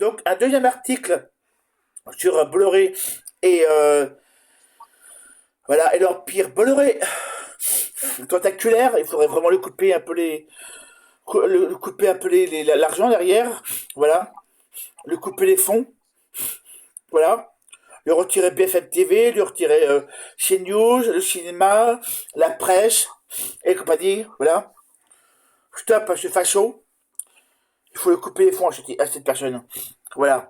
Donc, un deuxième article sur Bolloré et voilà, et l'Empire Bolloré. Tentaculaire, il faudrait vraiment le couper un peu le couper un peu l'argent derrière, voilà, le couper les fonds, voilà, le retirer BFM TV, le retirer CNews, le cinéma, la presse et compagnie, voilà. Stop à ce facho, il faut le couper les fonds à cette personne, voilà.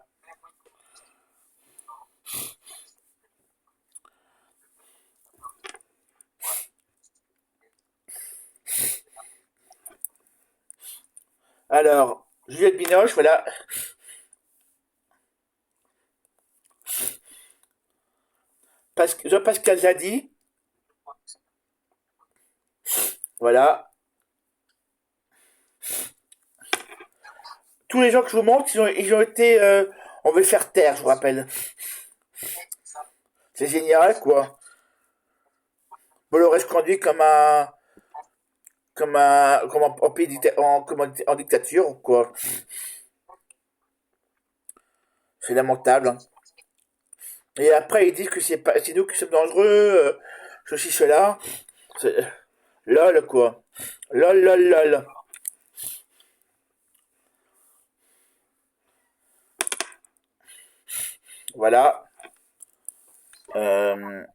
Alors, Juliette Binoche, voilà, Jean-Pascal Zadi, voilà. Tous les gens que je vous montre, ils ont été, on veut faire taire, je vous rappelle. C'est génial, quoi. Bolloré se conduit comme en pays en dictature, quoi. C'est lamentable, hein. Et après, ils disent que c'est nous qui sommes dangereux, ceci, cela. C'est- Lol, quoi. Lol, lol, lol. Voilà. Euh,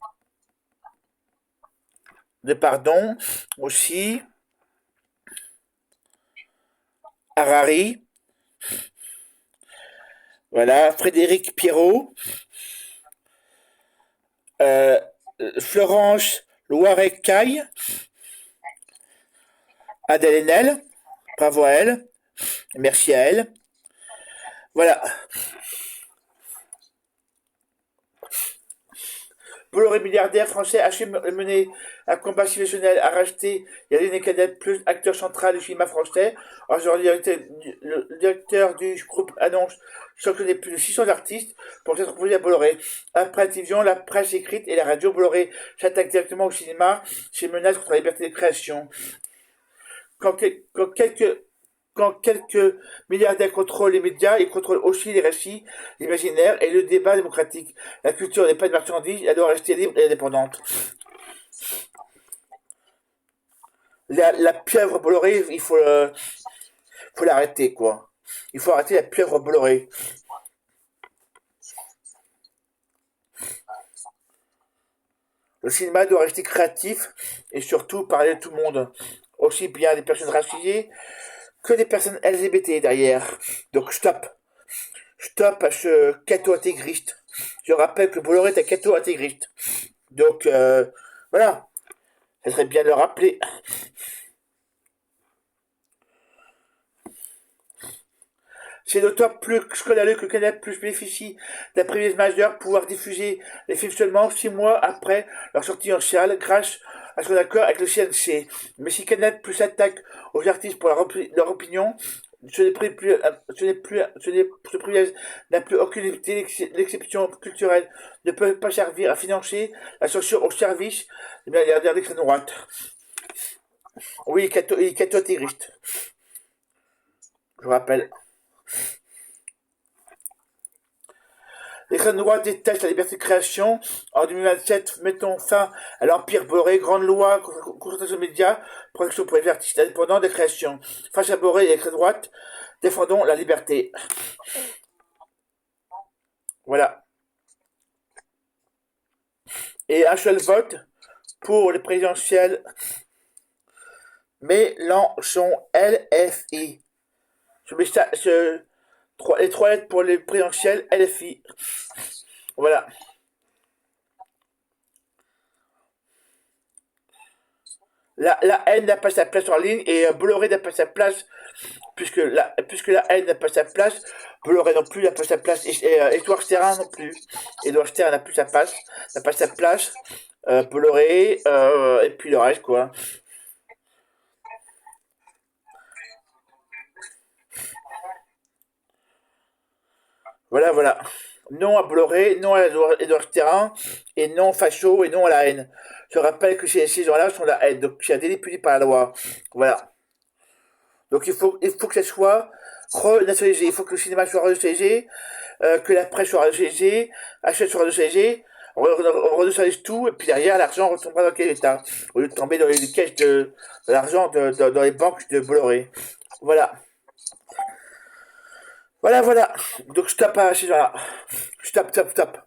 de pardon, aussi. Harari. Voilà. Frédéric Pierrot. Euh, Florence Loiret-Caille. Adèle Haenel. Bravo à elle. Merci à elle. Voilà. Bolloré milliardaire français a mené un combat civilisationnel à racheter Yannick Cadet plus acteur central du cinéma français. Aujourd'hui, le directeur du groupe annonce sanctionner plus de 600 artistes pour être opposés à Bolloré. Après la télévision, la presse écrite et la radio, Bolloré s'attaque directement au cinéma, ses menaces contre la liberté de création. Quand, quand quelques quand quelques milliardaires contrôlent les médias, ils contrôlent aussi les récits, l'imaginaire et le débat démocratique. La culture n'est pas une marchandise, elle doit rester libre et indépendante. La pieuvre Bolloré, faut l'arrêter, quoi. Il faut arrêter la pieuvre Bolloré. Le cinéma doit rester créatif et surtout parler de tout le monde. Aussi bien des personnes racisées que des personnes LGBT derrière. Donc stop. Stop à ce catho intégriste. Je rappelle que Bolloré est un catho intégriste. Donc voilà. Ça serait bien de le rappeler. C'est d'autant plus scandaleux que Canal Plus bénéficie d'un privilège majeur, pouvoir diffuser les films seulement 6 mois après leur sortie en salle, grâce à son accord avec le CNC. Mais si Canal Plus attaque aux artistes pour leur opinion, ce privilège n'a plus aucune utilité. L'exception culturelle ne peut pas servir à financer la censure au service des milliardaires d'extrême droite. Oui, il est catho-intégriste, je vous rappelle. L'extrême droite déteste la liberté de création. En 2027, mettons fin à l'empire Boré, grande loi, consultation aux médias, protection pour les artistes indépendants de création. Face à Boré et l'extrême droite, défendons la liberté. Voilà. Et un seul vote pour les présidentielles. Mélenchon, LFI. Je mets ça, les trois lettres pour les présidentielles, LFI. Voilà. La haine n'a pas sa place en ligne et Bolloré n'a pas sa place puisque la haine n'a pas sa place, Bolloré non plus n'a pas sa place et Edouard Sterrin non plus. Edouard Sterrin n'a pas sa place, Bolloré et puis le reste quoi. Voilà, voilà. Non à Bolloré, non à Edouard Sterrin et non facho et non à la haine. Je rappelle que ces gens-là sont la haine, donc c'est un délit puni par la loi. Voilà. Donc il faut que ça soit renationaliser. Il faut que le cinéma soit renationalisé, que la presse soit renationalisée, achète soit renationalisée, on renationalise tout, et puis derrière, l'argent retombera dans quel état? Au lieu de tomber dans les caisses de l'argent dans les banques de Bolloré. Voilà. Voilà, voilà. Donc, stop à ces gens-là. Stop, stop, stop.